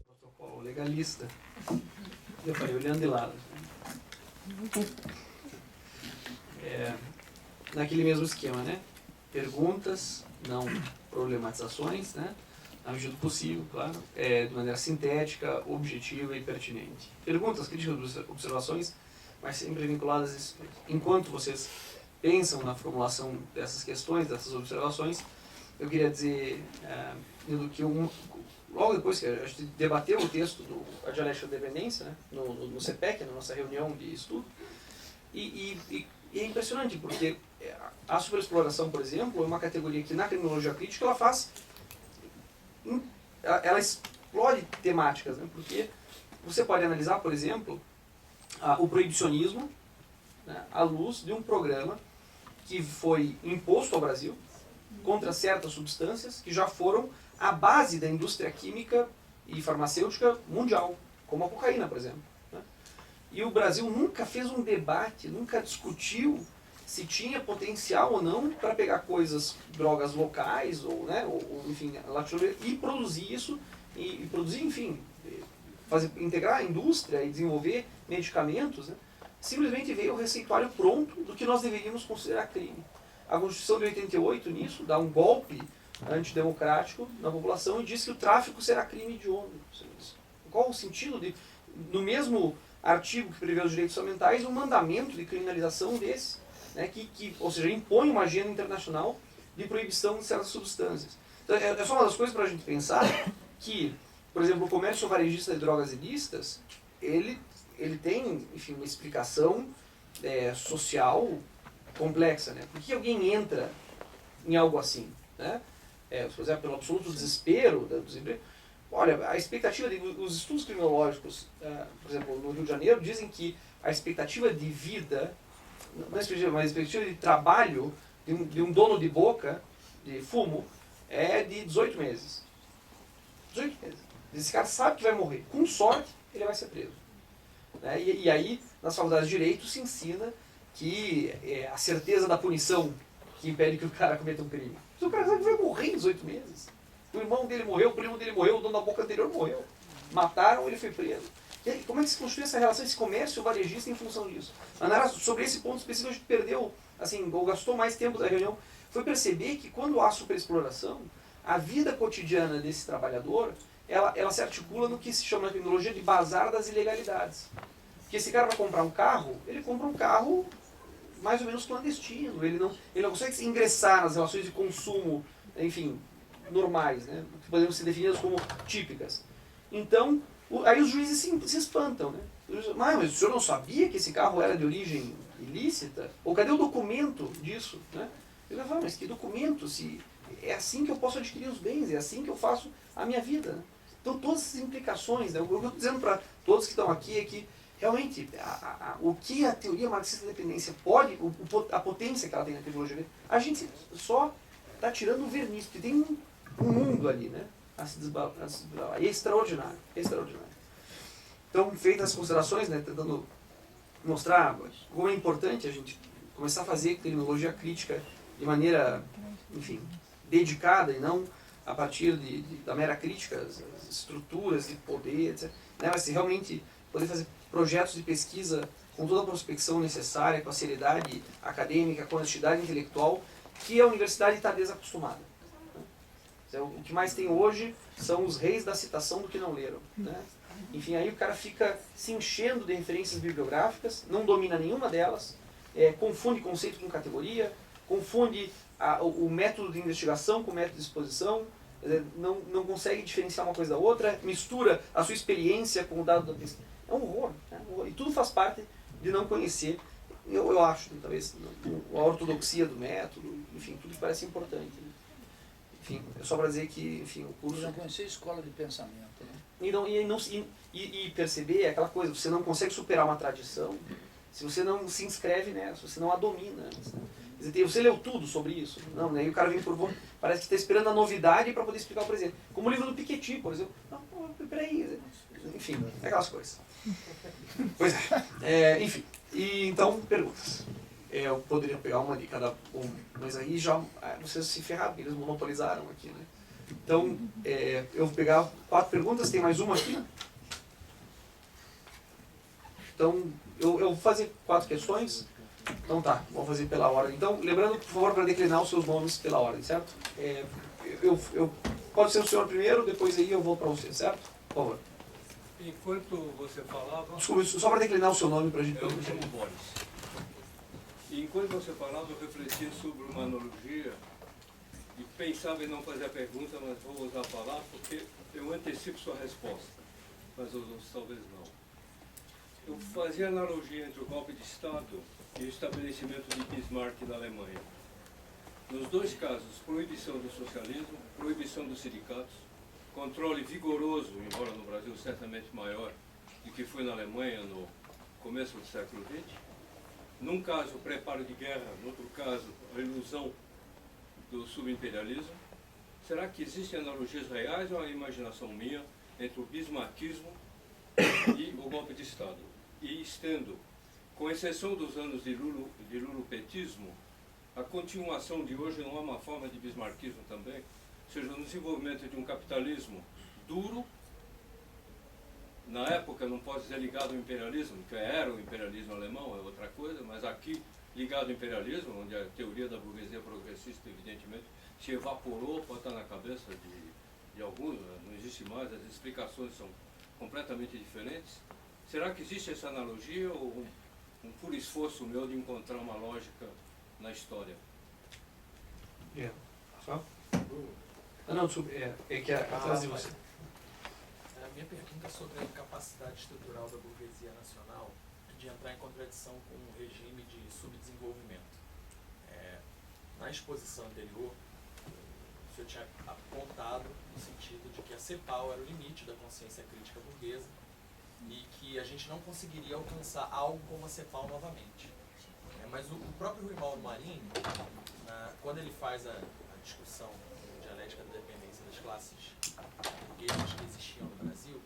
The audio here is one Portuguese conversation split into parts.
Protocolo legalista. Eu falei, olhando de lado. Naquele mesmo esquema, né? Perguntas, não problematizações, né? Na medida do possível, claro, de maneira sintética, objetiva e pertinente. Perguntas, críticas, observações, mas sempre vinculadas a isso. Enquanto vocês pensam na formulação dessas questões, dessas observações, eu queria dizer que logo depois que a gente debateu o texto da dialética da dependência, né, no CPEC, na nossa reunião de estudo, e é impressionante, porque a superexploração, por exemplo, é uma categoria que na criminologia crítica ela explore temáticas, né, porque você pode analisar, por exemplo, o proibicionismo, né, à luz de um programa que foi imposto ao Brasil contra certas substâncias que já foram a base da indústria química e farmacêutica mundial, como a cocaína, por exemplo. Né? E o Brasil nunca fez um debate, nunca discutiu se tinha potencial ou não para pegar drogas locais, ou enfim, e produzir isso, e produzir, enfim, integrar a indústria e desenvolver medicamentos, né? Simplesmente veio o receituário pronto do que nós deveríamos considerar crime. A Constituição de 88, nisso, dá um golpe antidemocrático na população e diz que o tráfico será crime hediondo. Qual o sentido no mesmo artigo que prevê os direitos fundamentais, um mandamento de criminalização desse, né, ou seja, impõe uma agenda internacional de proibição de certas substâncias. Então, é só uma das coisas para a gente pensar que, por exemplo, o comércio varejista de drogas ilícitas, ele tem, enfim, uma explicação social complexa, né? Por que alguém entra em algo assim, né? Por exemplo, pelo absoluto desespero do desemprego. Olha, a expectativa os estudos criminológicos, por exemplo, no Rio de Janeiro, dizem que a expectativa de vida, não é expectativa, mas a expectativa de trabalho de um dono de boca de fumo é de 18 meses. 18 meses. Esse cara sabe que vai morrer. Com sorte, ele vai ser preso. Né? E aí, nas faculdades de Direito, se ensina que a certeza da punição que impede que o cara cometa um crime. Se o cara sabe que vai morrer em 18 meses. O irmão dele morreu, o primo dele morreu, o dono da boca anterior morreu. Mataram, ele foi preso. E aí, como é que se construiu essa relação, esse comércio varejista em função disso? Mas sobre esse ponto específico, a gente perdeu, assim, ou gastou mais tempo da reunião, foi perceber que quando há superexploração, a vida cotidiana desse trabalhador, ela se articula no que se chama na criminologia de bazar das ilegalidades. Porque esse cara vai comprar um carro, ele compra um carro mais ou menos clandestino, ele não consegue ingressar nas relações de consumo, enfim, normais, né, que podemos ser definidas como típicas. Então, aí os juízes se espantam, né? Mas o senhor não sabia que esse carro era de origem ilícita? Ou cadê o documento disso? Né? Ele fala, mas que documento? Se é assim que eu posso adquirir os bens, é assim que eu faço a minha vida. Né? Então, todas essas implicações, né? O que eu estou dizendo para todos que estão aqui é que, realmente, o que a teoria marxista da dependência pode, a potência que ela tem na criminologia, a gente só está tirando o verniz, porque tem um mundo ali, né? A se desbravar. É extraordinário, é extraordinário. Então, feitas as considerações, né, tentando mostrar como é importante a gente começar a fazer criminologia crítica de maneira, enfim, dedicada e não a partir da mera crítica às estruturas de poder, etc. Né, mas se realmente poder fazer projetos de pesquisa com toda a prospecção necessária, com a seriedade acadêmica, com a honestidade intelectual, que a universidade está desacostumada. Né? O que mais tem hoje são os reis da citação do que não leram. Né? Enfim, aí o cara fica se enchendo de referências bibliográficas, não domina nenhuma delas, confunde conceito com categoria, confunde o método de investigação com o método de exposição, não consegue diferenciar uma coisa da outra, mistura a sua experiência com o dado da pesquisa. É um horror, né? E tudo faz parte de não conhecer, eu acho, talvez, a ortodoxia do método, enfim, tudo que parece importante. Né? Enfim, é só para dizer que, enfim, o curso... E não conhecer a escola de pensamento, né? E perceber aquela coisa, você não consegue superar uma tradição se você não se inscreve nela, se você não a domina antes. Né? Quer dizer, você leu tudo sobre isso? Não, né? E o cara vem parece que está esperando a novidade para poder explicar o presente. Como o livro do Piketty, por exemplo. Não, peraí. Enfim, é aquelas coisas. Pois é. Enfim, e então, perguntas. eu poderia pegar uma de cada um, mas aí já vocês se ferraram, eles monopolizaram aqui, né? Então, eu vou pegar 4 perguntas, tem mais uma aqui. Então, eu vou fazer 4 questões. Então tá, vamos fazer pela ordem. Então, lembrando, por favor, para declinar os seus nomes pela ordem, certo? Pode ser o senhor primeiro, depois aí eu vou para você, certo? Por favor. Enquanto você falava... Desculpa, só para declinar o seu nome para a gente... Eu me chamo Boris. Enquanto você falava, eu refletia sobre uma analogia e pensava em não fazer a pergunta, mas vou usar a palavra porque eu antecipo sua resposta, mas outros talvez não. Eu fazia analogia entre o golpe de Estado e o estabelecimento de Bismarck na Alemanha. Nos dois casos, proibição do socialismo, proibição dos sindicatos, controle vigoroso, embora no Brasil certamente maior do que foi na Alemanha no começo do século XX. Num caso, o preparo de guerra, no outro caso, a ilusão do subimperialismo. Será que existem analogias reais ou é uma imaginação minha entre o bismarckismo e o golpe de Estado? E estendo, com exceção dos anos de lulopetismo, a continuação de hoje não é uma forma de bismarckismo também? Ou seja, no desenvolvimento de um capitalismo duro, na época não pode dizer ligado ao imperialismo, que era o imperialismo alemão, é outra coisa, mas aqui ligado ao imperialismo, onde a teoria da burguesia progressista, evidentemente, se evaporou, pode estar na cabeça de alguns, não existe mais, as explicações são completamente diferentes. Será que existe essa analogia ou um puro esforço meu de encontrar uma lógica na história? Só? Não, é que é atrás de você. A minha pergunta é sobre a incapacidade estrutural da burguesia nacional de entrar em contradição com o regime de subdesenvolvimento. Na exposição anterior, o senhor tinha apontado no sentido de que a CEPAL era o limite da consciência crítica burguesa e que a gente não conseguiria alcançar algo como a CEPAL novamente. Mas o próprio Rui Mauro Marinho, quando ele faz a discussão dialética da dependência das classes burguesas que existiam no Brasil,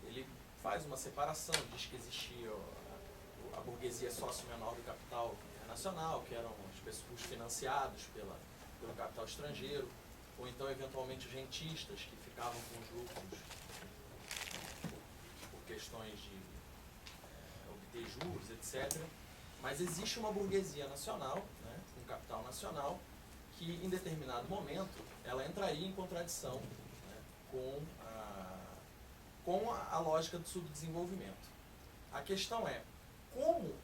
ele faz uma separação, diz que existia a burguesia sócio menor do capital nacional, que eram os financiados pelo capital estrangeiro, ou então eventualmente os rentistas, que ficavam com os lucros por questões de obter juros, etc. Mas existe uma burguesia nacional, né, um capital nacional, que em determinado momento ela entraria em contradição, né, com a lógica do subdesenvolvimento. A questão é,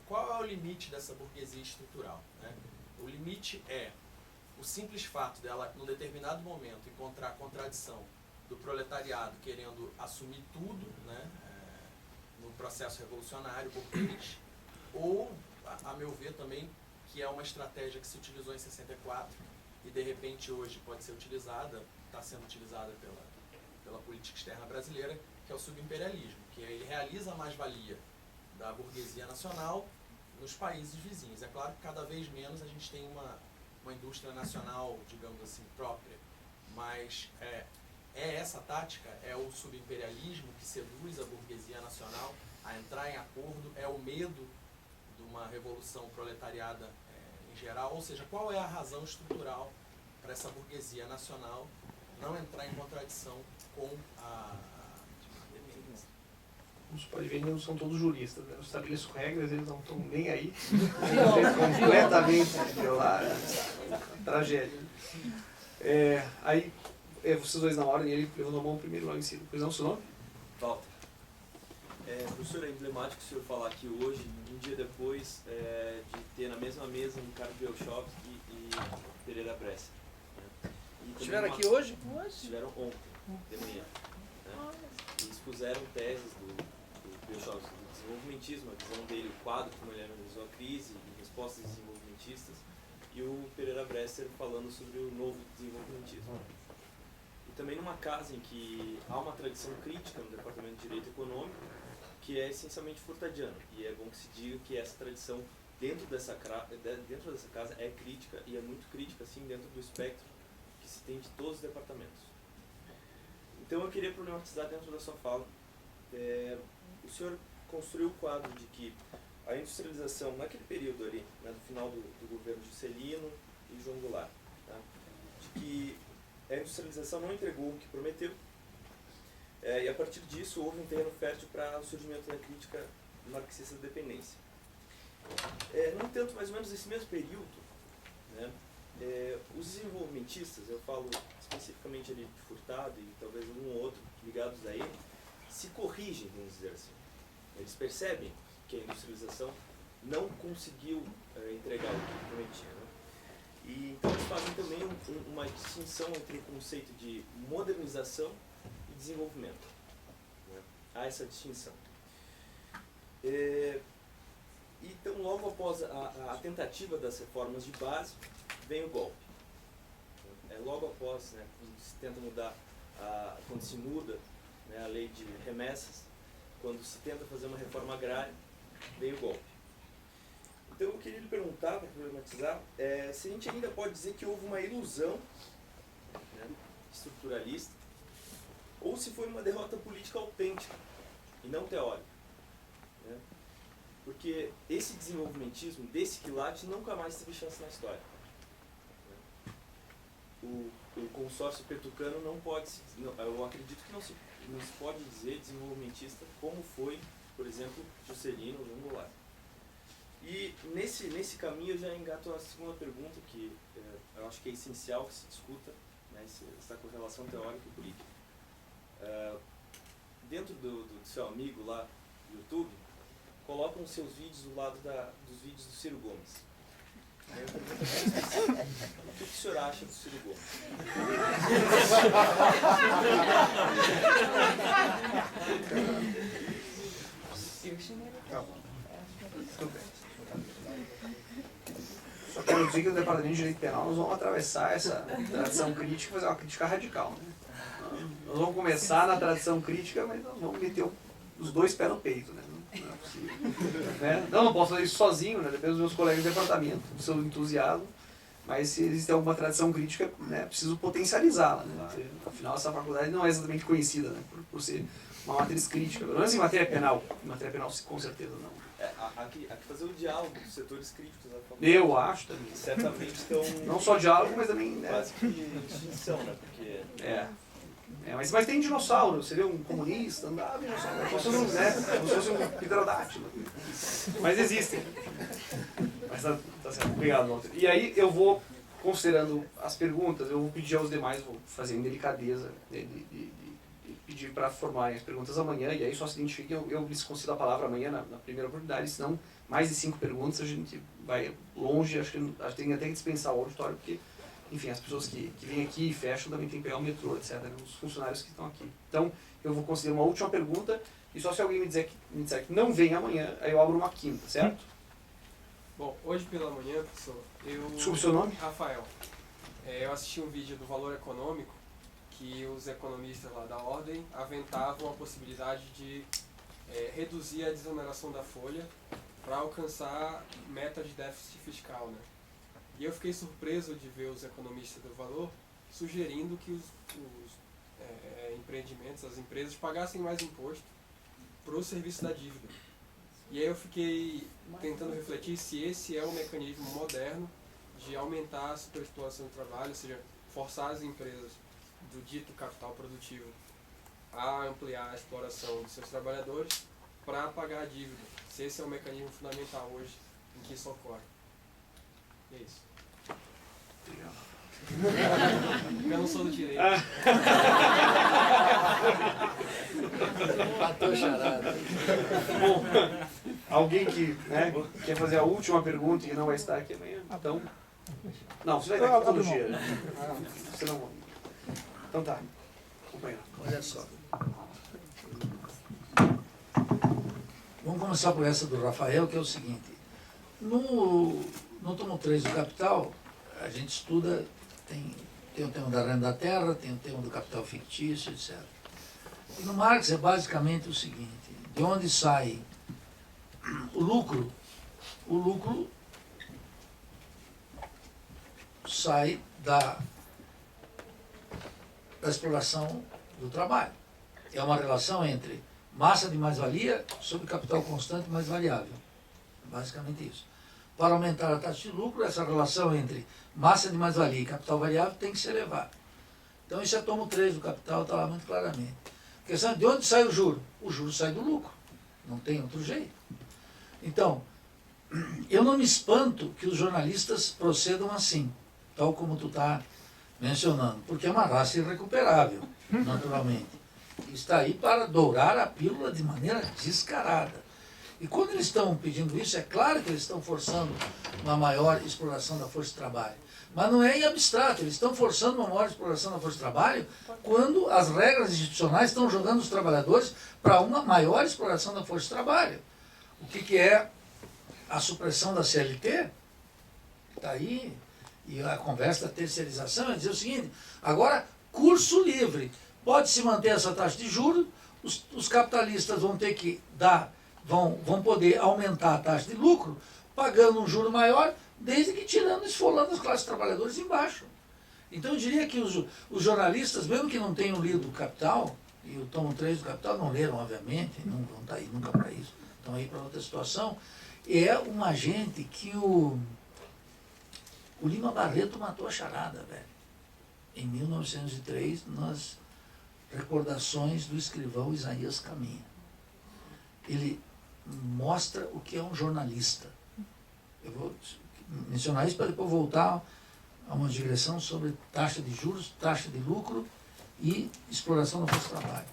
qual é o limite dessa burguesia estrutural? Né? O limite é o simples fato dela, num determinado momento, encontrar a contradição do proletariado querendo assumir tudo, né, no processo revolucionário burguês, ou, a meu ver também, que é uma estratégia que se utilizou em 64 e de repente hoje pode ser utilizada, está sendo utilizada pela política externa brasileira, que é o subimperialismo, que ele realiza a mais-valia da burguesia nacional nos países vizinhos. É claro que cada vez menos a gente tem uma indústria nacional, digamos assim, própria, mas essa tática, é o subimperialismo que seduz a burguesia nacional a entrar em acordo, é o medo de uma revolução proletariada em geral, ou seja, qual é a razão estrutural para essa burguesia nacional não entrar em contradição com a dependência? Como você pode ver, eles não são todos juristas, né? Eu estabeleço regras, eles não estão nem aí. Completamente violar. Tragédia. Aí, vocês dois na ordem, ele levantou a mão primeiro, logo em seguida. Pois não, seu nome? Walter. Professor, é emblemático o senhor falar que hoje, um dia depois de ter na mesma mesa Ricardo Bielchowski e Pereira Bresser. Né? Estiveram aqui hoje? Estiveram ontem, de manhã. Né? E expuseram teses do Bielchowski, do desenvolvimentismo, a visão dele, o quadro, como ele analisou a crise, e respostas desenvolvimentistas, e o Pereira Bresser falando sobre o novo desenvolvimentismo. E também numa casa em que há uma tradição crítica no Departamento de Direito Econômico, que é essencialmente furtadiano, e é bom que se diga que essa tradição dentro dessa casa é crítica, e é muito crítica, assim, dentro do espectro que se tem de todos os departamentos. Então eu queria problematizar dentro da sua fala. O senhor construiu o quadro de que a industrialização naquele período ali, né, no final do governo Juscelino e João Goulart, tá? De que a industrialização não entregou o que prometeu, e a partir disso houve um terreno fértil para o surgimento da crítica marxista da dependência. No entanto, mais ou menos nesse mesmo período, né, os desenvolvimentistas, eu falo especificamente ali de Furtado e talvez um ou outro ligados a ele, se corrigem, vamos dizer assim. Eles percebem que a industrialização não conseguiu entregar o que prometia, né? E então eles fazem também uma distinção entre o conceito de modernização e desenvolvimento, né? Há essa distinção. Então, logo após a tentativa das reformas de base, vem o golpe. Logo após, né, quando se tenta mudar, quando se muda, né, a lei de remessas, quando se tenta fazer uma reforma agrária, vem o golpe. Então, eu queria lhe perguntar, para problematizar, se a gente ainda pode dizer que houve uma ilusão, né, estruturalista, ou se foi uma derrota política autêntica e não teórica, né? Porque esse desenvolvimentismo, desse quilate, nunca mais teve chance na história. O consórcio petucano não pode se... eu acredito que não se pode dizer desenvolvimentista como foi, por exemplo, Juscelino ou João Goulart. E nesse caminho eu já engato a segunda pergunta, que eu acho que é essencial que se discuta, né, essa correlação teórica e política. Dentro do seu amigo lá no YouTube, colocam os seus vídeos do lado dos vídeos do Ciro Gomes. Aí eu pergunto, o que o senhor acha do Ciro Gomes? Só quero dizer que no Departamento de Direito Penal nós vamos atravessar essa tradição crítica e fazer uma crítica radical, né? Nós vamos começar na tradição crítica, mas nós vamos meter os dois pés no peito, né? Não é possível. Né? Não posso fazer isso sozinho, né? Depende dos meus colegas de departamento, do seu entusiasmo, mas se existe alguma tradição crítica, né, preciso potencializá-la, né? Afinal, essa faculdade não é exatamente conhecida, né, por ser uma matriz crítica, pelo menos em matéria penal. Em matéria penal, com certeza, não. Há que fazer o diálogo dos setores críticos da faculdade. Eu acho também. Certamente estão... Não só diálogo, mas também... Né? Quase que extinção, né? Porque... Mas tem dinossauro, seria um comunista, andava dinossauro, como se fosse um pterodátilo. Mas existem. Mas tá certo, obrigado, Walter. E aí eu vou, considerando as perguntas, eu vou pedir aos demais, vou fazer em delicadeza, de pedir para formarem as perguntas amanhã, e aí só se identifiquem, eu lhes concedo a palavra amanhã na primeira oportunidade, senão mais de 5 perguntas a gente vai longe, acho que tem até que dispensar o auditório, porque... Enfim, as pessoas que vêm aqui e fecham também tem que pegar o metrô, etc. Os funcionários que estão aqui. Então, eu vou considerar uma última pergunta, e só se alguém me disser que não vem amanhã, aí eu abro uma quinta, certo? Bom, hoje pela manhã, professor, Desculpe o seu nome? Rafael. Eu assisti um vídeo do Valor Econômico, que os economistas lá da Ordem aventavam a possibilidade de reduzir a desoneração da folha para alcançar meta de déficit fiscal, né? E eu fiquei surpreso de ver os economistas do Valor sugerindo que os empreendimentos, as empresas, pagassem mais imposto para o serviço da dívida. E aí eu fiquei tentando refletir se esse é o mecanismo moderno de aumentar a superexploração do trabalho, ou seja, forçar as empresas do dito capital produtivo a ampliar a exploração de seus trabalhadores para pagar a dívida. Se esse é o mecanismo fundamental hoje em que isso ocorre. E é isso. Eu não sou do direito. Matou charada. Bom, alguém que quer fazer a última pergunta e não vai estar aqui amanhã? Então... Não, você vai estar aqui todo dia. Você não... Então tá. Companheiro. Olha só. Vamos começar por essa do Rafael, que é o seguinte. No tomo 3 do Capital, a gente estuda, tem o tema da renda da terra, tem o tema do capital fictício, etc. E no Marx é basicamente o seguinte, de onde sai o lucro sai da exploração do trabalho. É uma relação entre massa de mais-valia sobre capital constante mais variável. Basicamente isso. Para aumentar a taxa de lucro, essa relação entre massa de mais-valia e capital variável tem que ser elevada. Então, isso é tomo 3 do capital, está lá muito claramente. A questão é de onde sai o juro? O juro sai do lucro. Não tem outro jeito. Então, eu não me espanto que os jornalistas procedam assim, tal como tu está mencionando, porque é uma raça irrecuperável, naturalmente. Está aí para dourar a pílula de maneira descarada. E quando eles estão pedindo isso, é claro que eles estão forçando uma maior exploração da força de trabalho. Mas não é em abstrato, eles estão forçando uma maior exploração da força de trabalho quando as regras institucionais estão jogando os trabalhadores para uma maior exploração da força de trabalho. O que é a supressão da CLT? Está aí, e a conversa da terceirização é dizer o seguinte: agora, curso livre, pode-se manter essa taxa de juros, os capitalistas vão ter que vão poder aumentar a taxa de lucro, pagando um juro maior, desde que tirando, esfolando as classes trabalhadoras embaixo. Então eu diria que os jornalistas, mesmo que não tenham lido o Capital, e o tomo 3 do Capital, não leram, obviamente, não vão estar aí nunca para isso, estão aí para outra situação, é uma gente que o Lima Barreto matou a charada, velho. Em 1903, nas recordações do escrivão Isaías Caminha. Ele mostra o que é um jornalista. Eu vou mencionar isso para depois voltar a uma digressão sobre taxa de juros, taxa de lucro e exploração do nosso trabalho.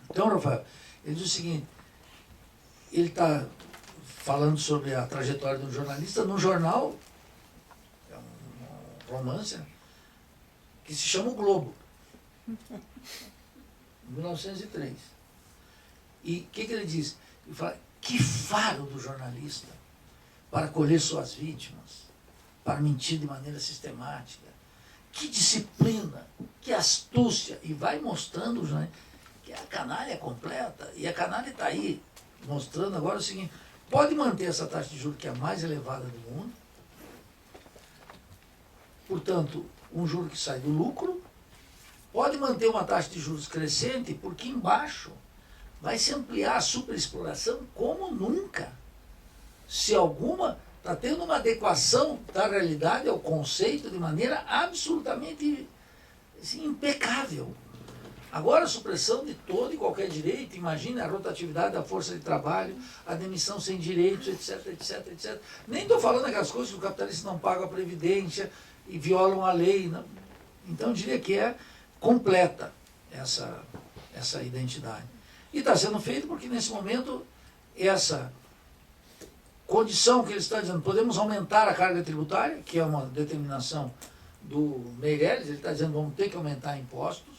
Então, Rafael, ele diz o seguinte: ele está falando sobre a trajetória de um jornalista num jornal, é um romance, que se chama O Globo, em 1903. E o que ele diz? Ele fala: que faro do jornalista para colher suas vítimas, para mentir de maneira sistemática, que disciplina, que astúcia, e vai mostrando que a canalha é completa, e a canalha está aí, mostrando agora o seguinte: pode manter essa taxa de juros que é a mais elevada do mundo, portanto, um juro que sai do lucro, pode manter uma taxa de juros crescente, porque embaixo vai se ampliar a superexploração como nunca. Se alguma, está tendo uma adequação da realidade ao conceito de maneira absolutamente assim, impecável. Agora, a supressão de todo e qualquer direito, imagine a rotatividade da força de trabalho, a demissão sem direitos, etc, etc, etc. Nem estou falando aquelas coisas que o capitalista não paga a previdência e violam a lei. Não. Então, eu diria que é completa essa identidade. E está sendo feito porque, nesse momento, essa condição que ele está dizendo, podemos aumentar a carga tributária, que é uma determinação do Meirelles, ele está dizendo vamos ter que aumentar impostos,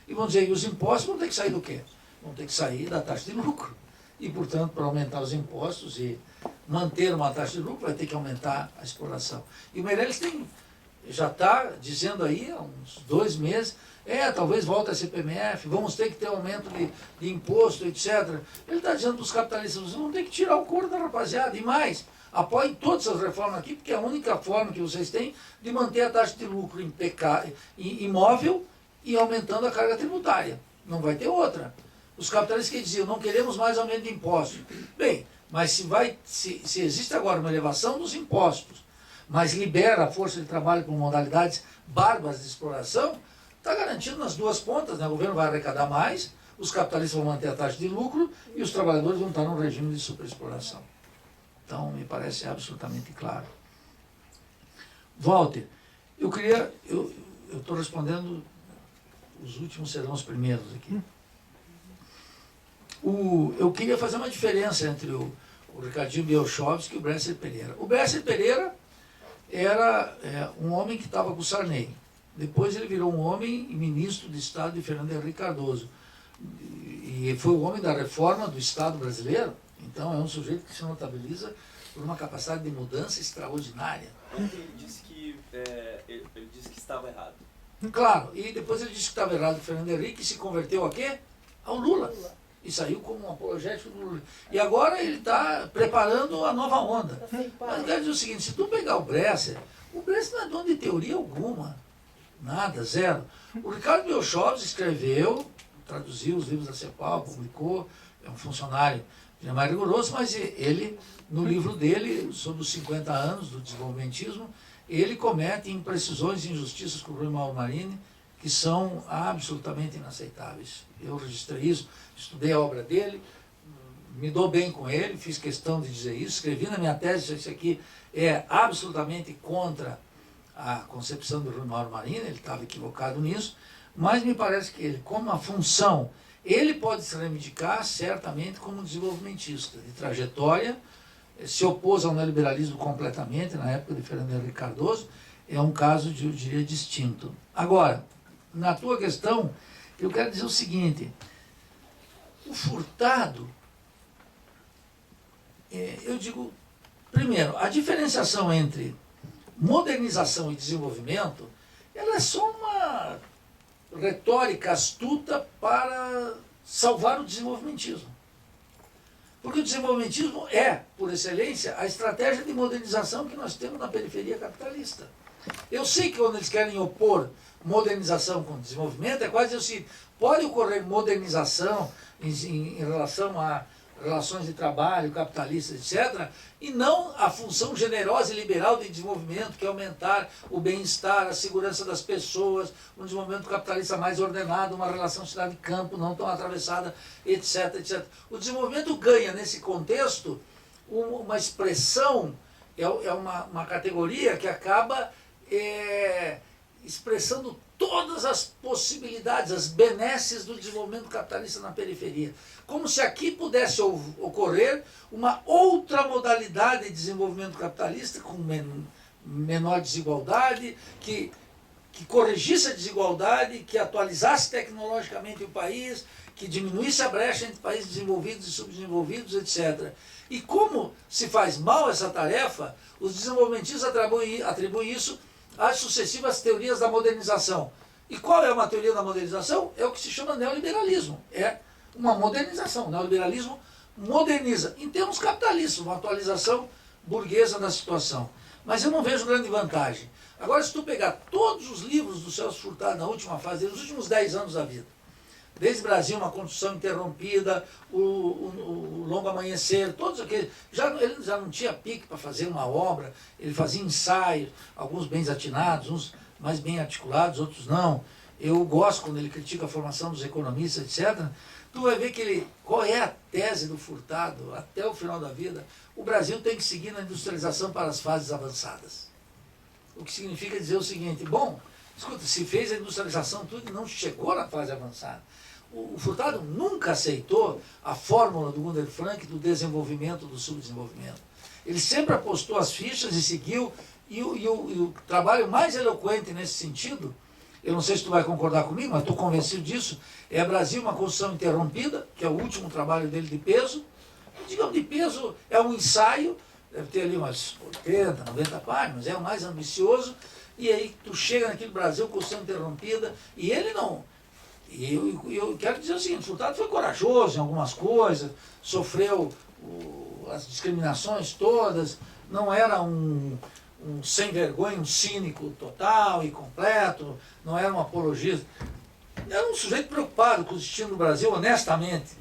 e vão dizer, e os impostos vão ter que sair do quê? Vão ter que sair da taxa de lucro. E, portanto, para aumentar os impostos e manter uma taxa de lucro, vai ter que aumentar a exploração. E o Meirelles já está dizendo aí, há uns 2 meses, talvez volte a CPMF, vamos ter que ter aumento de imposto, etc. Ele está dizendo para os capitalistas, vocês vão ter que tirar o couro da rapaziada, e mais, apoiem todas essas reformas aqui, porque é a única forma que vocês têm de manter a taxa de lucro imóvel e aumentando a carga tributária. Não vai ter outra. Os capitalistas que diziam, não queremos mais aumento de impostos. Bem, mas se existe agora uma elevação dos impostos, mas libera a força de trabalho com modalidades bárbaras de exploração, está garantido nas duas pontas, né? O governo vai arrecadar mais, os capitalistas vão manter a taxa de lucro e os trabalhadores vão estar num regime de superexploração. Então, me parece absolutamente claro. Walter, eu estou respondendo, os últimos serão os primeiros aqui. Eu queria fazer uma diferença entre o Ricardinho Bielchowski e o Bresser Pereira. O Bresser Pereira era um homem que estava com o Sarney. Depois ele virou um homem e ministro de Estado de Fernando Henrique Cardoso. E foi o homem da reforma do Estado brasileiro. Então é um sujeito que se notabiliza por uma capacidade de mudança extraordinária. Ele disse que estava errado. Claro, e depois ele disse que estava errado o Fernando Henrique e se converteu a quê? Ao Lula. E saiu como um apologético do Lula. E agora ele está preparando a nova onda. Mas eu quero dizer o seguinte, se tu pegar o Bresser não é dono de teoria alguma. Nada, zero. O Ricardo Bielchowski escreveu, traduziu os livros da CEPAL, publicou, é um funcionário Ele é mais rigoroso, mas ele, no livro dele, sobre os 50 anos do desenvolvimentismo, ele comete imprecisões e injustiças com o Rui Mauro Marini que são absolutamente inaceitáveis. Eu registrei isso, estudei a obra dele, me dou bem com ele, fiz questão de dizer isso, escrevi na minha tese, isso aqui é absolutamente contra a concepção do Rui Mauro Marini, ele estava equivocado nisso, mas me parece que ele, como uma função, ele pode se reivindicar certamente como desenvolvimentista, de trajetória, se opôs ao neoliberalismo completamente na época de Fernando Henrique Cardoso, é um caso, eu diria, distinto. Agora, na tua questão, eu quero dizer o seguinte, o Furtado, eu digo, primeiro, a diferenciação entre modernização e desenvolvimento, ela é só uma retórica astuta para salvar o desenvolvimentismo. Porque o desenvolvimentismo é, por excelência, a estratégia de modernização que nós temos na periferia capitalista. Eu sei que quando eles querem opor modernização com desenvolvimento, é quase assim, pode ocorrer modernização em relação a relações de trabalho, capitalistas, etc., e não a função generosa e liberal de desenvolvimento, que é aumentar o bem-estar, a segurança das pessoas, um desenvolvimento capitalista mais ordenado, uma relação cidade-campo não tão atravessada, etc., etc. O desenvolvimento ganha, nesse contexto, uma expressão, é uma categoria que acaba expressando todas as possibilidades, as benesses do desenvolvimento capitalista na periferia. Como se aqui pudesse ocorrer uma outra modalidade de desenvolvimento capitalista com menor desigualdade, que corrigisse a desigualdade, que atualizasse tecnologicamente o país, que diminuísse a brecha entre países desenvolvidos e subdesenvolvidos, etc. E como se faz mal essa tarefa, os desenvolvimentistas atribuem isso às sucessivas teorias da modernização. E qual é uma teoria da modernização? É o que se chama neoliberalismo. É uma modernização. O neoliberalismo moderniza, em termos capitalistas, uma atualização burguesa da situação. Mas eu não vejo grande vantagem. Agora, se tu pegar todos os livros do Celso Furtado na última fase, nos últimos 10 anos da vida, desde Brasil, uma construção interrompida, o Longo Amanhecer, todos aqueles. Ele já não tinha pique para fazer uma obra, ele fazia ensaios, alguns bem atinados, uns mais bem articulados, outros não. Eu gosto quando ele critica a formação dos economistas, etc. Tu vai ver que qual é a tese do Furtado até o final da vida? O Brasil tem que seguir na industrialização para as fases avançadas. O que significa dizer o seguinte, bom, escuta, se fez a industrialização tudo e não chegou na fase avançada. O Furtado nunca aceitou a fórmula do Gunter Frank do desenvolvimento, do subdesenvolvimento. Ele sempre apostou as fichas e seguiu, e o trabalho mais eloquente nesse sentido, eu não sei se tu vai concordar comigo, mas estou convencido disso, é Brasil, uma construção interrompida, que é o último trabalho dele de peso. E, digamos, de peso é um ensaio, deve ter ali umas 80, 90 páginas, é o mais ambicioso, e aí tu chega naquele Brasil, construção interrompida, e ele não... E eu quero dizer o seguinte, o Furtado foi corajoso em algumas coisas, sofreu as discriminações todas, não era um sem vergonha, um cínico total e completo, não era um apologista. Era um sujeito preocupado com o destino do Brasil, honestamente,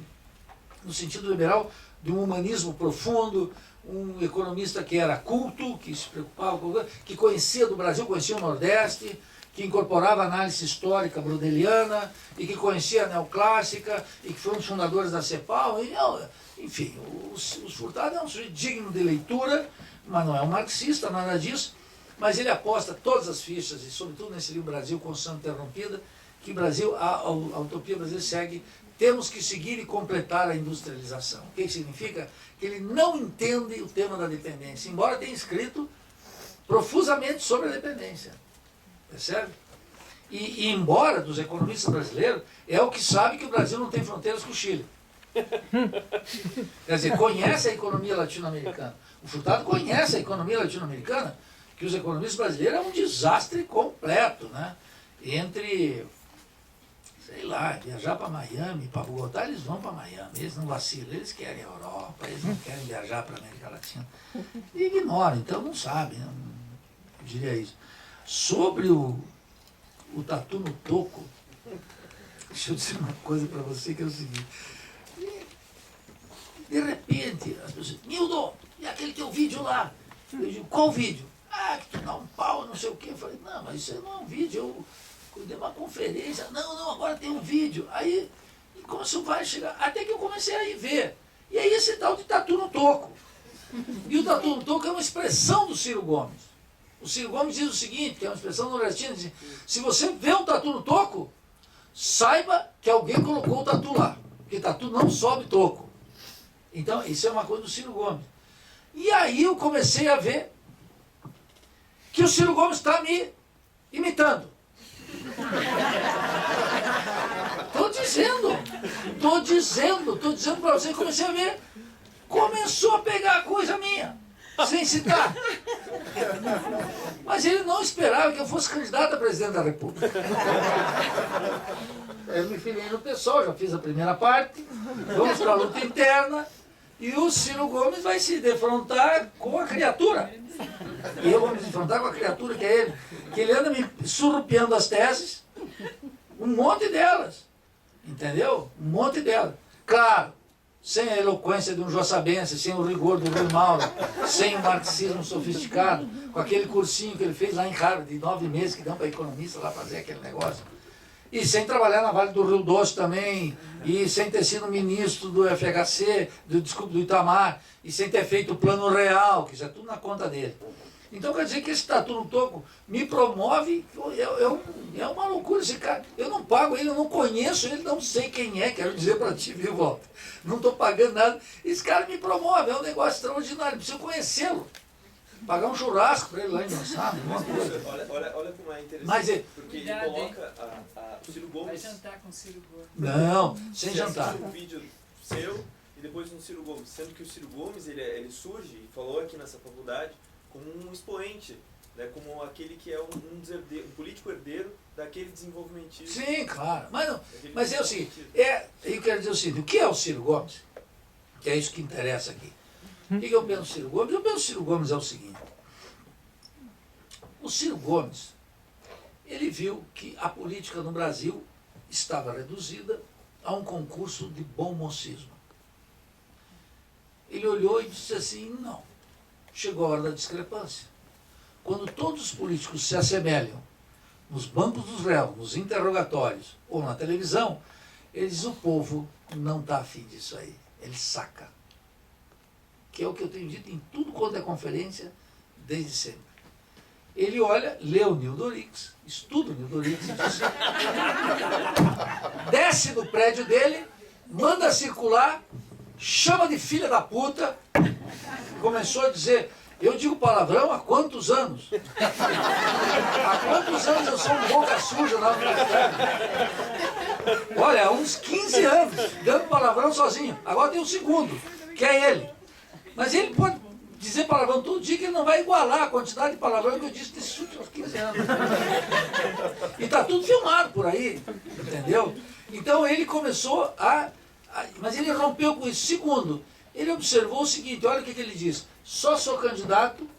no sentido liberal, de um humanismo profundo, um economista que era culto, que se preocupava com que conhecia do Brasil, conhecia o Nordeste, que incorporava a análise histórica brodeliana e que conhecia a neoclássica e que foi um dos fundadores da CEPAL. Enfim, o Furtado é um sujeito digno de leitura, mas não é um marxista, nada disso, mas ele aposta todas as fichas, e sobretudo nesse livro Brasil, Construção Interrompida, que Brasil, a utopia brasileira segue, temos que seguir e completar a industrialização. O que significa? Que ele não entende o tema da dependência, embora tenha escrito profusamente sobre a dependência. Percebe? E embora dos economistas brasileiros, é o que sabe que o Brasil não tem fronteiras com o Chile. Quer dizer, conhece a economia latino-americana. O Furtado conhece a economia latino-americana, que os economistas brasileiros é um desastre completo, né? Entre, sei lá, viajar para Miami, para Bogotá, eles vão para Miami, eles não vacilam, eles querem a Europa, eles não querem viajar para a América Latina. E ignoram, então não sabem, né? Eu diria isso. Sobre o tatu no toco, deixa eu dizer uma coisa para você que é o seguinte. De repente, as pessoas, Nildo, e aquele teu vídeo lá? Eu digo, qual vídeo? Ah, que tu dá um pau, não sei o quê. Eu falei, não, mas isso não é um vídeo, eu cuidei de uma conferência. Não, agora tem um vídeo. Aí, e como isso vai chegar? Até que eu comecei a ir ver. E aí esse tal de tatu no toco. E o tatu no toco é uma expressão do Ciro Gomes. O Ciro Gomes diz o seguinte, que é uma expressão nordestina, diz, se você vê um tatu no toco, saiba que alguém colocou o tatu lá. Porque tatu não sobe toco. Então, isso é uma coisa do Ciro Gomes. E aí eu comecei a ver que o Ciro Gomes está me imitando. Estou dizendo para você, comecei a ver, começou a pegar coisa minha, sem citar. Mas ele não esperava que eu fosse candidato a presidente da República. Eu me filiei no PSOL, já fiz a primeira parte, vamos para a luta interna, e o Ciro Gomes vai se defrontar com a criatura. E eu vou me defrontar com a criatura que é ele. Que ele anda me surrupiando as teses, um monte delas. Entendeu? Um monte delas. Claro, sem a eloquência de um joçabense, sem o rigor do Rui Mauro, sem o marxismo sofisticado, com aquele cursinho que ele fez lá em Harvard, de 9 meses, que dão para economista lá fazer aquele negócio. E sem trabalhar na Vale do Rio Doce também, e sem ter sido ministro do FHC, do Itamar, e sem ter feito o Plano Real, que isso é tudo na conta dele. Então quer dizer que esse tatu no toco me promove, é uma loucura esse cara. Eu não pago ele, eu não conheço ele, não sei quem é, quero dizer para ti, viu, Walter? Não estou pagando nada. Esse cara me promove, é um negócio extraordinário, preciso conhecê-lo. Pagar um churrasco para ele lá em Massado, alguma coisa. Olha como é interessante, Mas porque ele coloca o Ciro Gomes... Vai jantar com o Ciro Gomes. Não, sem jantar. Um vídeo seu e depois um Ciro Gomes, sendo que o Ciro Gomes ele surge, e falou aqui nessa faculdade, como um expoente, né, como aquele que é um político herdeiro daquele desenvolvimentismo. Sim, claro. Mas é o seguinte, eu quero dizer o seguinte, o que é o Ciro Gomes? Que é isso que interessa aqui. O que eu penso do Ciro Gomes? Eu penso do Ciro Gomes é o seguinte. O Ciro Gomes, ele viu que a política no Brasil estava reduzida a um concurso de bom mocismo. Ele olhou e disse assim, não, chegou a hora da discrepância. Quando todos os políticos se assemelham nos bancos dos réus, nos interrogatórios ou na televisão, ele diz, o povo não está afim disso aí, ele saca. Que é o que eu tenho dito em tudo quanto é conferência, desde sempre. Ele olha, lê o Nildo Orix, estuda o Nildo Orix, desce do prédio dele, manda circular, chama de filha da puta, começou a dizer, eu digo palavrão há quantos anos? Há quantos anos eu sou um boca suja na universidade? Olha, há uns 15 anos, dando palavrão sozinho. Agora tem um segundo, que é ele. Mas ele pode dizer palavrão todo dia que ele não vai igualar a quantidade de palavrão que eu disse nesses últimos 15 anos. E está tudo filmado por aí, entendeu? Então ele começou mas ele rompeu com isso. Segundo, ele observou o seguinte, olha o que ele diz, só sou candidato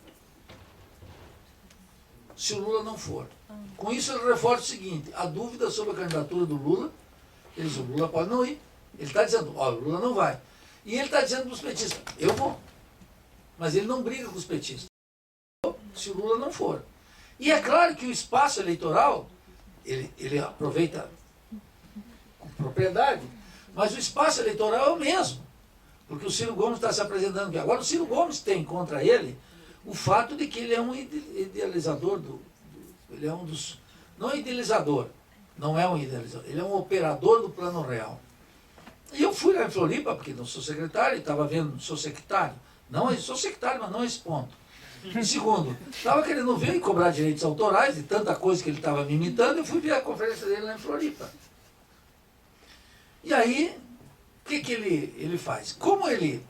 se o Lula não for. Com isso ele reforça o seguinte, a dúvida sobre a candidatura do Lula, ele diz, o Lula pode não ir. Ele está dizendo, ó, o Lula não vai. E ele está dizendo para os petistas, eu vou. Mas ele não briga com os petistas. Se o Lula não for. E é claro que o espaço eleitoral, ele aproveita com propriedade, mas o espaço eleitoral é o mesmo. Porque o Ciro Gomes está se apresentando aqui. Agora o Ciro Gomes tem contra ele o fato de que ele é um idealizador ele é um dos... Não é idealizador, não é um idealizador, ele é um operador do Plano Real. E eu fui lá em Floripa, porque não sou secretário, estava vendo, sou secretário. Não, sou secretário, mas não a esse ponto. E segundo, estava querendo ver e cobrar direitos autorais de tanta coisa que ele estava me imitando, eu fui ver a conferência dele lá em Floripa. E aí, o que ele faz? Como ele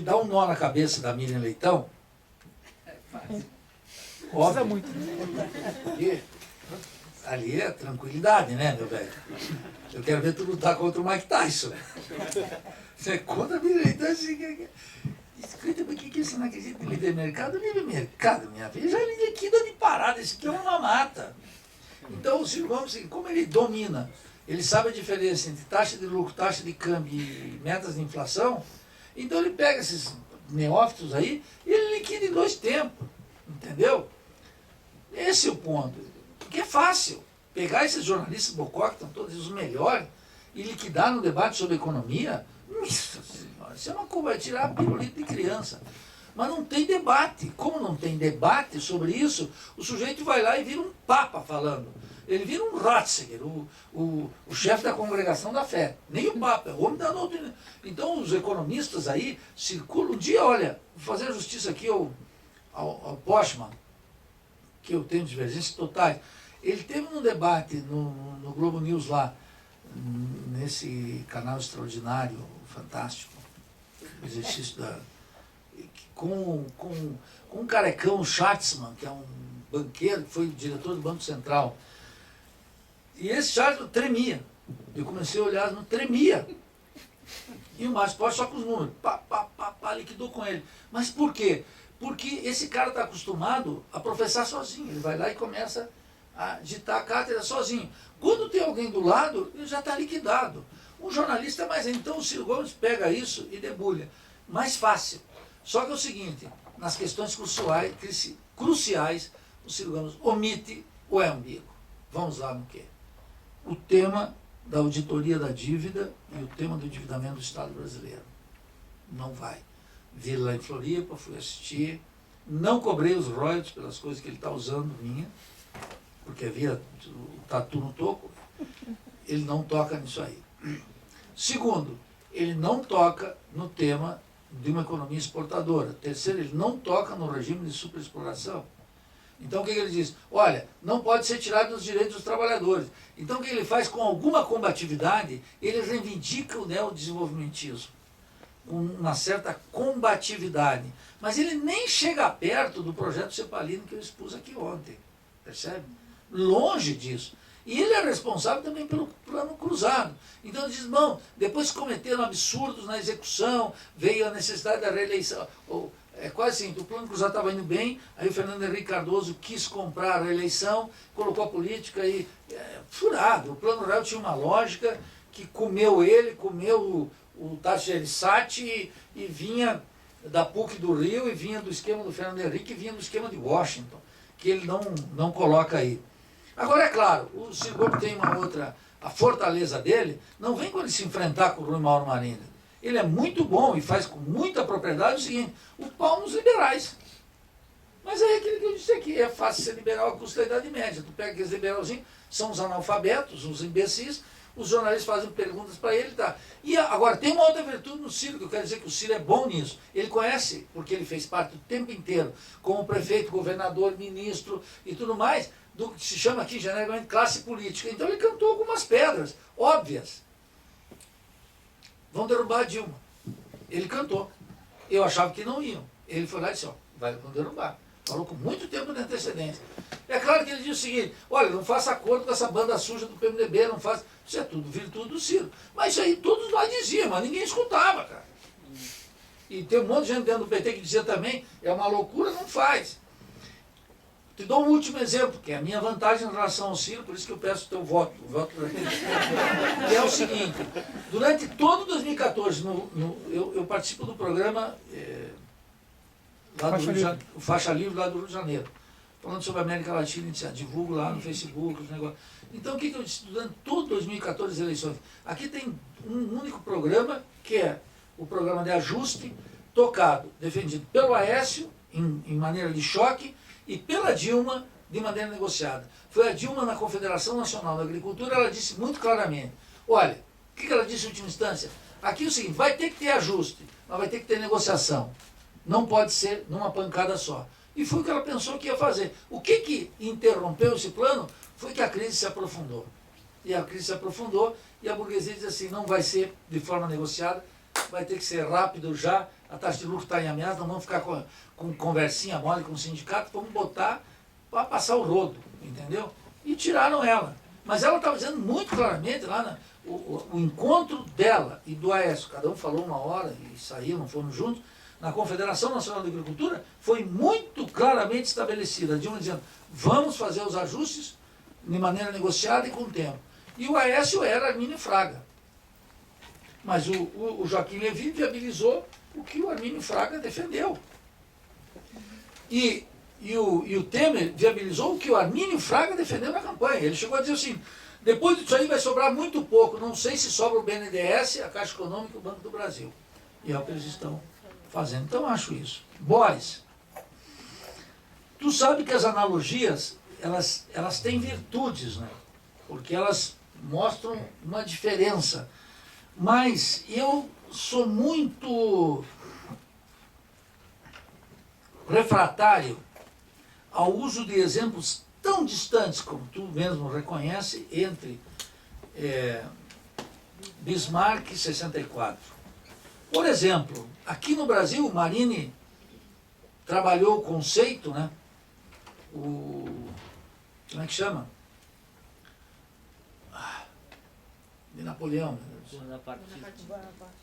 dá um nó na cabeça da Miriam Leitão, óbvio, e ali é tranquilidade, né, meu velho? Eu quero ver tu lutar contra o Mike Tyson. Você conta a Miriam Leitão assim, escuta, por que você não acredita em livre mercado? Livre mercado, minha filha, já liquida de parada, isso aqui é uma mamata. Então o Ciro Gomes, como ele domina, ele sabe a diferença entre taxa de lucro, taxa de câmbio e metas de inflação, então ele pega esses neófitos aí e ele liquida em 2 tempos, entendeu? Esse é o ponto. Porque é fácil pegar esses jornalistas bocó, que estão todos os melhores, e liquidar no debate sobre economia. Nossa senhora, isso é uma coisa, vai tirar pirulito de criança. Mas não tem debate. Como não tem debate sobre isso, o sujeito vai lá e vira um papa falando. Ele vira um Ratzinger, o chefe da congregação da fé. Nem o papa, é o homem da doutrina. Então os economistas aí circulam. Um dia, olha, vou fazer justiça aqui ao Postman, que eu tenho divergências totais. Ele teve um debate no Globo News lá, nesse canal extraordinário, fantástico, o exercício com um carecão, o Schatzman, que é um banqueiro, que foi diretor do Banco Central. E esse Schatzman tremia. Eu comecei a olhar, não tremia. E o Márcio Porte só com os números. Liquidou com ele. Mas por quê? Porque esse cara está acostumado a professar sozinho. Ele vai lá e começa a ditar a cátedra sozinho. Quando tem alguém do lado, ele já está liquidado. Um jornalista, mas então o Ciro Gomes pega isso e debulha. Mais fácil. Só que é o seguinte, nas questões cruciais, o Ciro Gomes omite o umbigo. Vamos lá no quê? O tema da auditoria da dívida e o tema do endividamento do Estado brasileiro. Não vai. Vi lá em Floripa, fui assistir, não cobrei os royalties pelas coisas que ele está usando minha, porque havia o tatu no toco, ele não toca nisso aí. Segundo, ele não toca no tema de uma economia exportadora. Terceiro, ele não toca no regime de superexploração. Então o que ele diz? Olha, não pode ser tirado dos direitos dos trabalhadores. Então o que ele faz com alguma combatividade? Ele reivindica o neodesenvolvimentismo, com uma certa combatividade. Mas ele nem chega perto do projeto Cepalino que eu expus aqui ontem. Percebe? Longe disso. E ele é responsável também pelo plano cruzado. Então ele diz, bom, depois que cometeram absurdos na execução, veio a necessidade da reeleição. É quase assim, o plano cruzado estava indo bem, aí o Fernando Henrique Cardoso quis comprar a reeleição, colocou a política e... furado. O plano real tinha uma lógica que comeu ele, comeu o Tasso Gereissati e vinha da PUC do Rio, e vinha do esquema do Fernando Henrique, e vinha do esquema de Washington, que ele não coloca aí. Agora, é claro, o Ciro Gomes tem uma outra... A fortaleza dele não vem quando ele se enfrentar com o Rui Mauro Marinho. Ele é muito bom e faz com muita propriedade o seguinte, o pau nos liberais. Mas é aquilo que eu disse aqui, é fácil ser liberal a custo da Idade Média. Tu pega aqueles liberalzinhos, são os analfabetos, os imbecis, os jornalistas fazem perguntas para ele, tá? E agora, tem uma outra virtude no Ciro, que eu quero dizer que o Ciro é bom nisso. Ele conhece, porque ele fez parte o tempo inteiro, como prefeito, governador, ministro e tudo mais, do que se chama aqui genericamente classe política. Então ele cantou algumas pedras óbvias. Vão derrubar a Dilma. Ele cantou. Eu achava que não iam. Ele foi lá e disse, ó, vão derrubar. Falou com muito tempo de antecedência. É claro que ele diz o seguinte, olha, não faça acordo com essa banda suja do PMDB, não faça... Isso é tudo virtude do Ciro. Mas isso aí todos nós diziam, mas ninguém escutava, cara. E tem um monte de gente dentro do PT que dizia também, é uma loucura, não faz. Te dou um último exemplo, que é a minha vantagem em relação ao Ciro, por isso que eu peço o teu voto, que é o seguinte, durante todo 2014, eu participo do programa lá o Faixa Livre lá do Rio de Janeiro, falando sobre a América Latina, divulgo lá no Facebook, os negócios. Então o que eu disse, durante todo 2014 as eleições, aqui tem um único programa, que é o programa de ajuste, tocado, defendido pelo Aécio, em maneira de choque, e pela Dilma, de maneira negociada. Foi a Dilma na Confederação Nacional da Agricultura, ela disse muito claramente, olha, o que ela disse em última instância? Aqui é o seguinte, vai ter que ter ajuste, mas vai ter que ter negociação. Não pode ser numa pancada só. E foi o que ela pensou que ia fazer. O que interrompeu esse plano foi que a crise se aprofundou. E a crise se aprofundou e a burguesia diz assim, não vai ser de forma negociada, vai ter que ser rápido já, a taxa de lucro está em ameaça, não vamos ficar com conversinha mole com o sindicato, vamos botar para passar o rodo, entendeu? E tiraram ela. Mas ela estava dizendo muito claramente lá, o encontro dela e do Aécio, cada um falou uma hora e saíram, foram juntos, na Confederação Nacional da Agricultura, foi muito claramente estabelecida. A Dilma dizendo, vamos fazer os ajustes de maneira negociada e com tempo. E o Aécio era Armínio Fraga. Mas o Joaquim Levy viabilizou o que o Armínio Fraga defendeu. E o Temer viabilizou o que o Armínio Fraga defendeu na campanha. Ele chegou a dizer assim, depois disso aí vai sobrar muito pouco, não sei se sobra o BNDES, a Caixa Econômica e o Banco do Brasil. E é o que eles estão fazendo. Então eu acho isso. Boris, tu sabe que as analogias, elas têm virtudes, né? Porque elas mostram uma diferença. Mas eu sou muito refratário ao uso de exemplos tão distantes, como tu mesmo reconhece, entre Bismarck e 64. Por exemplo, aqui no Brasil, o Marini trabalhou o conceito, né? Como é que chama? De Napoleão.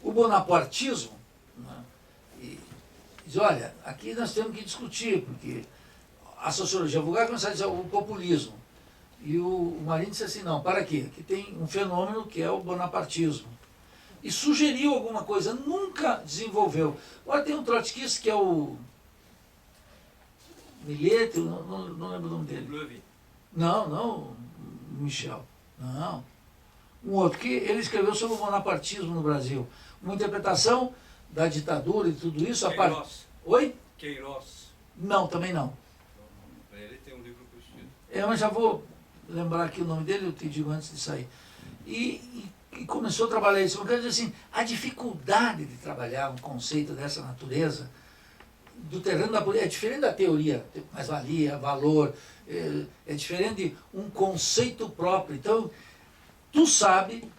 O bonapartismo, né? E diz, olha, aqui nós temos que discutir, porque a sociologia vulgar começar a dizer o populismo. E o Marini disse assim, não, para aqui, aqui tem um fenômeno que é o bonapartismo. E sugeriu alguma coisa, nunca desenvolveu. Agora tem um trotskista que é o Millet, não lembro o nome dele. Não, Michel. Não. Um outro, que ele escreveu sobre o bonapartismo no Brasil. Uma interpretação da ditadura e tudo isso. Queiroz. Oi? Queiroz. Não, também não. Ele tem um livro com esse título. Mas já vou lembrar aqui o nome dele, eu te digo antes de sair. E começou a trabalhar isso. Eu quero dizer assim, a dificuldade de trabalhar um conceito dessa natureza do terreno da política é diferente da teoria, mais-valia, valor, é diferente de um conceito próprio. Então, tu sabe,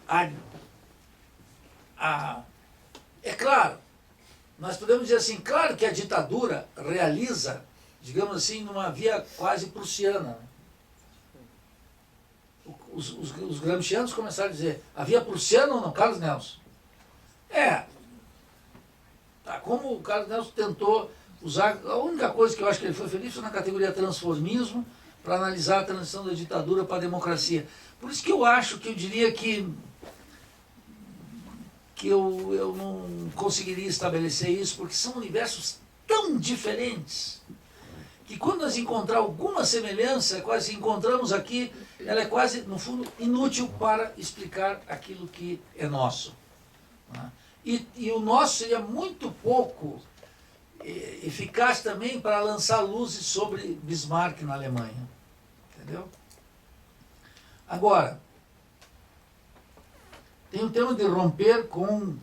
é claro, nós podemos dizer assim, claro que a ditadura realiza, digamos assim, numa via quase prussiana. Os gramscianos começaram a dizer, a via prussiana ou não, Carlos Nelson? Como o Carlos Nelson tentou usar, a única coisa que eu acho que ele foi feliz foi na categoria transformismo, para analisar a transição da ditadura para a democracia. Por isso que eu acho que eu diria que eu não conseguiria estabelecer isso, porque são universos tão diferentes, que quando nós encontrar alguma semelhança, quase encontramos aqui, ela é quase, no fundo, inútil para explicar aquilo que é nosso. Né? E o nosso seria muito pouco eficaz também para lançar luzes sobre Bismarck na Alemanha. Entendeu? Agora, tem o tema de romper com...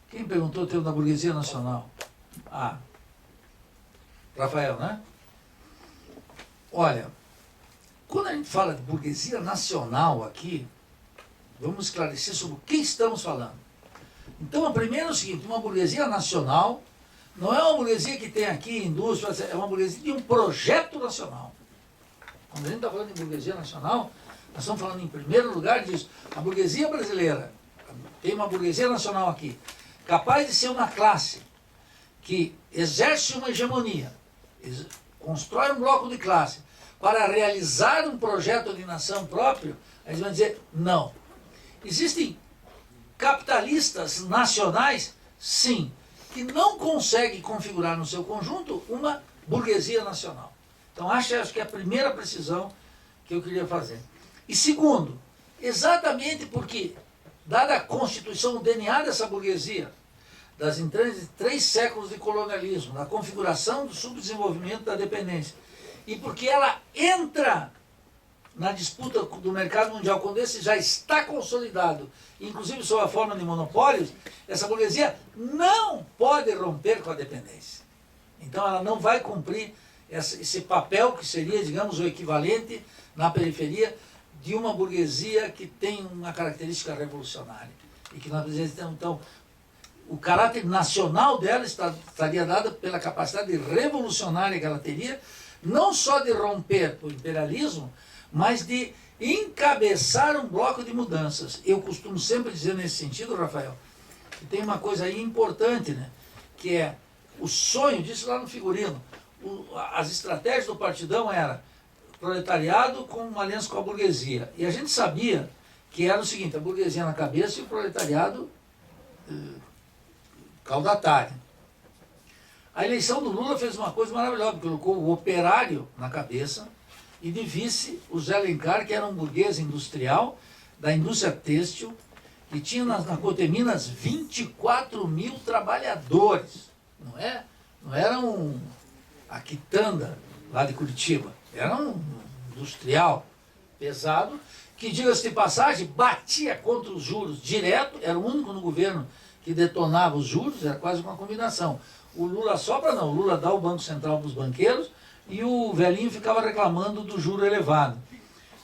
quem perguntou o tema da burguesia nacional? Rafael, né? Olha, quando a gente fala de burguesia nacional aqui, vamos esclarecer sobre o que estamos falando. Então, a primeira é o seguinte, uma burguesia nacional não é uma burguesia que tem aqui indústria, é uma burguesia de um projeto nacional. Quando a gente está falando de burguesia nacional, nós estamos falando em primeiro lugar disso. A burguesia brasileira tem uma burguesia nacional aqui, capaz de ser uma classe que exerce uma hegemonia, constrói um bloco de classe para realizar um projeto de nação próprio, eles vão dizer não. Existem capitalistas nacionais, sim, que não conseguem configurar no seu conjunto uma burguesia nacional. Então acho que é a primeira precisão que eu queria fazer. E segundo, exatamente porque, dada a constituição, o DNA dessa burguesia, das entranhas de 3 séculos de colonialismo, da configuração do subdesenvolvimento da dependência, e porque ela entra na disputa do mercado mundial, quando esse já está consolidado, inclusive sob a forma de monopólios, essa burguesia não pode romper com a dependência. Então ela não vai cumprir esse papel que seria, digamos, o equivalente na periferia de uma burguesia que tem uma característica revolucionária. E que nós precisamos, então, o caráter nacional dela estaria dado pela capacidade revolucionária que ela teria, não só de romper o imperialismo, mas de encabeçar um bloco de mudanças. Eu costumo sempre dizer nesse sentido, Rafael, que tem uma coisa aí importante, né? Que é o sonho, disse lá no figurino, as estratégias do Partidão era proletariado com uma aliança com a burguesia. E a gente sabia que era o seguinte, a burguesia na cabeça e o proletariado caudatário. A eleição do Lula fez uma coisa maravilhosa, colocou o operário na cabeça e de vice o Zé Alencar, que era um burguês industrial da indústria têxtil, que tinha na Coteminas 24 mil trabalhadores. Não era a quitanda lá de Curitiba, era um industrial pesado, que, diga-se de passagem, batia contra os juros direto, era o único no governo que detonava os juros, era quase uma combinação. O Lula sopra não, o Lula dá o Banco Central para os banqueiros e o velhinho ficava reclamando do juro elevado.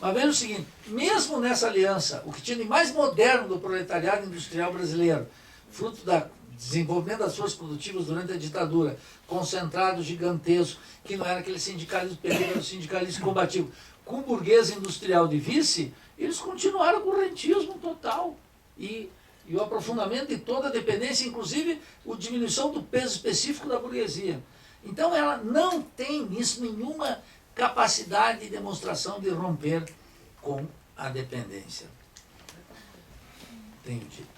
Mas veja o seguinte, mesmo nessa aliança, o que tinha de mais moderno do proletariado industrial brasileiro, fruto do desenvolvimento das forças produtivas durante a ditadura, concentrado gigantesco, que não era aquele sindicalismo pequeno, era o sindicalismo combativo, com o burguês industrial de vice, eles continuaram com o rentismo total. E o aprofundamento de toda a dependência, inclusive a diminuição do peso específico da burguesia. Então ela não tem nisso nenhuma capacidade de demonstração de romper com a dependência. Tenho dito.